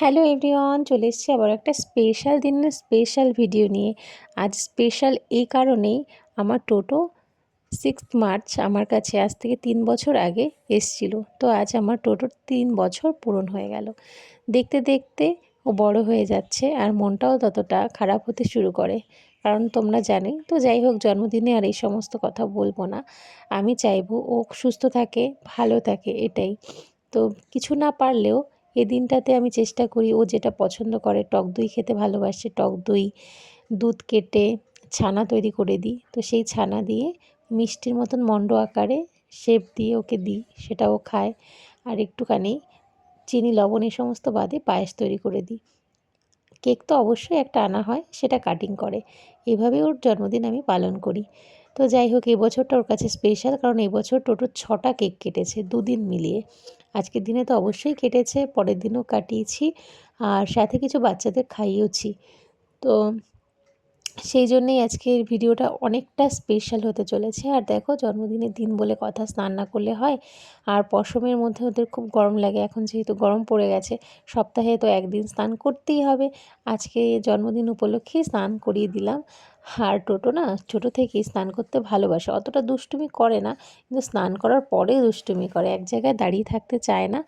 Hello everyone, চলে এসেছি আবার একটা স্পেশাল দিনের স্পেশাল ভিডিও নিয়ে। আজ স্পেশাল এই কারণেই, আমার টোটো 6 মার্চ আমার কাছে আজ থেকে 3 বছর আগে এসছিল। তো আজ আমার টোটোর 3 বছর পূরণ হয়ে গেল। দেখতে দেখতে ও বড় হয়ে যাচ্ছে আর মনটাও ততটা খারাপ হতে শুরু করে, কারণ তোমরা জানোই তো। যাই হোক, জন্মদিনে আর এই সমস্ত কথা বলবো না। আমি চাইবো ও সুস্থ থাকে, ভালো থাকে, এটাই। তো কিছু না পারলেও এই দিনটাতে আমি চেষ্টা করি ও যেটা পছন্দ করে, টক দই খেতে ভালোবাসে, টক দই দুধ কেটে ছানা তৈরি করে দিই। তো সেই ছানা দিয়ে মিষ্টির মতন মণ্ড আকারে শেপ দিয়ে ওকে দিই, সেটা ও খায়। আর একটুখানি চিনি লবণ এই সমস্ত বাদে পায়েস তৈরি করে দিই। কেক তো অবশ্যই একটা আনা হয়, সেটা কাটিং করে। এভাবে ওর জন্মদিন আমি পালন করি। তো যাই হোক, এই বছরটা ওর কাছে স্পেশাল, কারণ এই বছর টোটো 6টা কেক কেটেছে, দুদিন মিলিয়ে। আজকের দিনে তো অবশ্যই কেটেছে, পরের দিনও কাটিয়েছি, আর সাথে কিছু বাচ্চাদের খাইয়েওছি। তো সেই জন্যেই আজকের ভিডিওটা অনেকটা স্পেশাল হতে চলেছে। আর দেখো, জন্মদিনের দিন বলে কথা, স্নান না করলে হয়? আর পশমের মধ্যে ওদের খুব গরম লাগে, এখন যেহেতু গরম পড়ে গেছে। সপ্তাহে তো একদিন স্নান করতেই হবে। আজকে জন্মদিন উপলক্ষে স্নান করিয়ে দিলাম। আর টোটো না ছোটো থেকেই স্নান করতে ভালোবাসে, অতটা দুষ্টুমি করে না, কিন্তু স্নান করার পরে দুষ্টুমি করে, এক জায়গায় দাঁড়িয়ে থাকতে চায় না।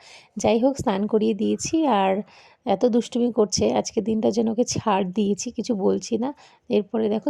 যাই হোক, স্নান করিয়ে দিয়েছি, আর এত দুষ্টুমি করছে, আজকে দিনটার জন্য ওকে ছাড় দিয়েছি, কিছু বলছি না। এরপরে দেখো